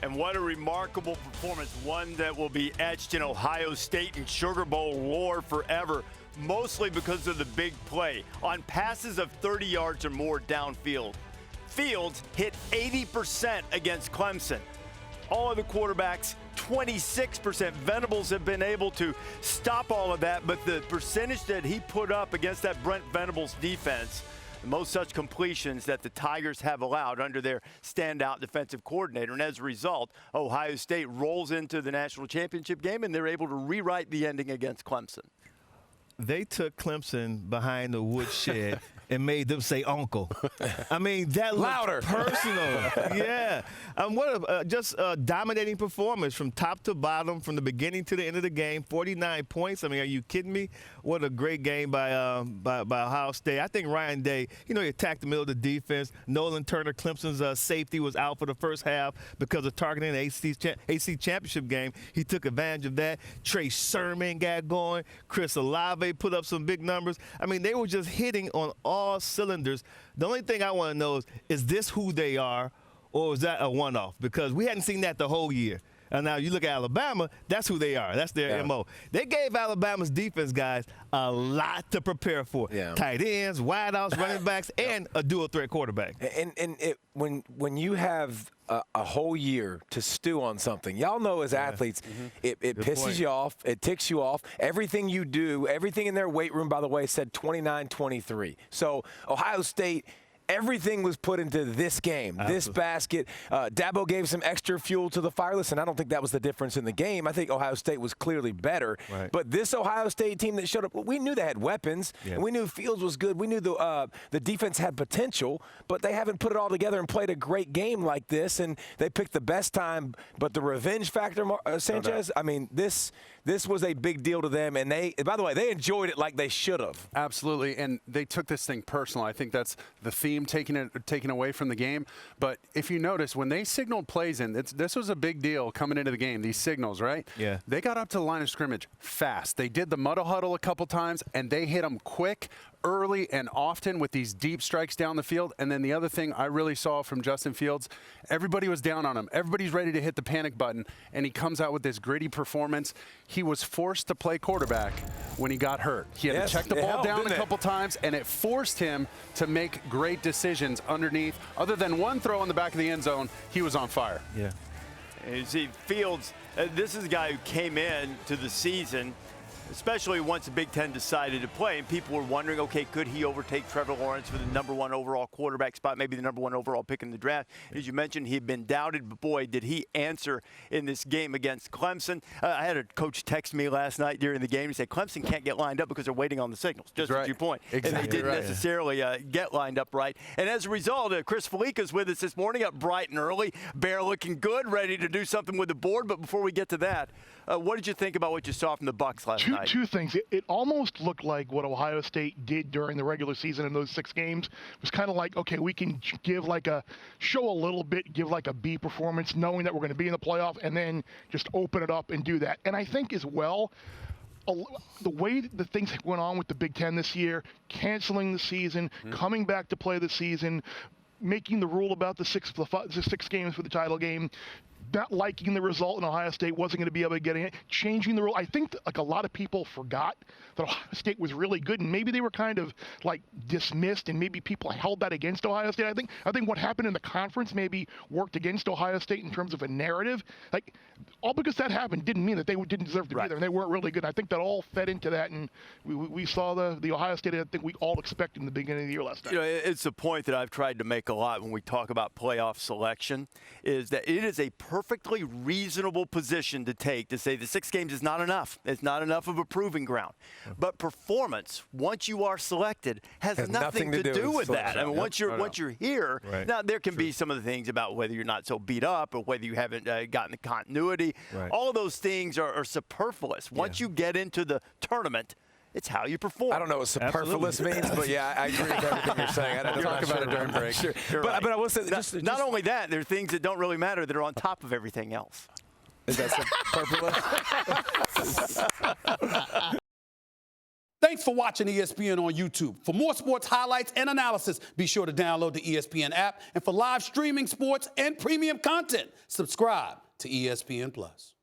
And what a remarkable performance, one that will be etched in Ohio State and Sugar Bowl lore forever, mostly because of the big play. On passes of 30 yards or more downfield, Fields hit 80% against Clemson. All other quarterbacks, 26%. Venables have been able to stop all of that, but the percentage that he put up against that Brent Venables defense, the most such completions that the Tigers have allowed under their standout defensive coordinator. And as a result, Ohio State rolls into the national championship game, and they're able to rewrite the ending against Clemson. They took Clemson behind the woodshed and made them say uncle. I mean, that louder, personal. Yeah. What just a dominating performance from top to bottom, from the beginning to the end of the game. 49 points. I mean, are you kidding me? What a great game by Ohio State. I think Ryan Day, he attacked the middle of the defense. Nolan Turner, Clemson's safety, was out for the first half because of targeting the AC championship game. He took advantage of that. Trey Sermon got going. Chris Olave put up some big numbers. I mean, they were just hitting on all cylinders. The only thing I want to know is this who they are, or is that a one-off? Because we hadn't seen that the whole year. And now you look at Alabama, that's who they are. That's their MO. They gave Alabama's defense guys a lot to prepare for. Yeah. Tight ends, wideouts, running backs, and a dual-threat quarterback. And when you have a whole year to stew on something, y'all know as athletes, it pisses you off, it ticks you off. Everything you do, everything in their weight room, by the way, said 29-23. So Ohio State, everything was put into this game, this basket. Dabo gave some extra fuel to the fire. Listen, I don't think that was the difference in the game. I think Ohio State was clearly better. Right. But this Ohio State team that showed up, we knew they had weapons, and we knew Fields was good. We knew the defense had potential, but they haven't put it all together and played a great game like this, and they picked the best time. But the revenge factor, Sanchez, I mean, this was a big deal to them, and by the way, they enjoyed it like they should have. Absolutely, and they took this thing personal. I think that's the theme, taken away from the game. But if you notice, when they signaled plays in, this was a big deal coming into the game, these signals, right? Yeah. They got up to the line of scrimmage fast. They did the muddle huddle a couple times, and they hit them quick, early, and often with these deep strikes down the field. And then the other thing I really saw from Justin Fields, everybody was down on him. Everybody's ready to hit the panic button, and he comes out with this gritty performance. He was forced to play quarterback when he got hurt. He had to check the ball down a couple times, and it forced him to make great decisions underneath. Other than one throw in the back of the end zone, he was on fire. Yeah. And you see, Fields, this is a guy who came in to the season, especially once the Big Ten decided to play, and people were wondering, okay, could he overtake Trevor Lawrence for the #1 overall quarterback spot, maybe the #1 overall pick in the draft? As you mentioned, he had been doubted, but boy, did he answer in this game against Clemson. I had a coach text me last night during the game and say, Clemson can't get lined up because they're waiting on the signals, just as you point. Exactly. And they didn't necessarily get lined up right. And as a result, Chris Felica's with us this morning, up bright and early. Bear looking good, ready to do something with the board. But before we get to that, what did you think about what you saw from the Bucs last night? Two things. It almost looked like what Ohio State did during the regular season in those 6 games. It was kind of like, okay, we can give show a little bit, give like a B performance, knowing that we're going to be in the playoff, and then just open it up and do that. And I think as well, the way the things went on with the Big Ten this year, canceling the season, coming back to play the season, making the rule about the six games for the title game, not liking the result in Ohio State, wasn't going to be able to get in, changing the rule. I think a lot of people forgot that Ohio State was really good, and maybe they were kind of dismissed, and maybe people held that against Ohio State. I think what happened in the conference maybe worked against Ohio State in terms of a narrative. All because that happened didn't mean that they didn't deserve to be there, and they weren't really good. I think that all fed into that, and we saw the Ohio State I think we all expected in the beginning of the year last night. It's a point that I've tried to make a lot when we talk about playoff selection, is that it is a perfectly reasonable position to take to say the 6 games is not enough. It's not enough of a proving ground. But performance, once you are selected, has nothing to do with that. I mean, once you're here, now there can be some of the things about whether you're not so beat up or whether you haven't gotten the continuity. All of those things are superfluous. Once you get into the tournament, it's how you perform. I don't know what superfluous means, but yeah, I agree with everything you're saying. I don't talk about it during break. Sure. But I will say, not only that, there are things that don't really matter that are on top of everything else. Is that superfluous? Thanks for watching ESPN on YouTube. For more sports highlights and analysis, be sure to download the ESPN app. And for live streaming sports and premium content, subscribe to ESPN+.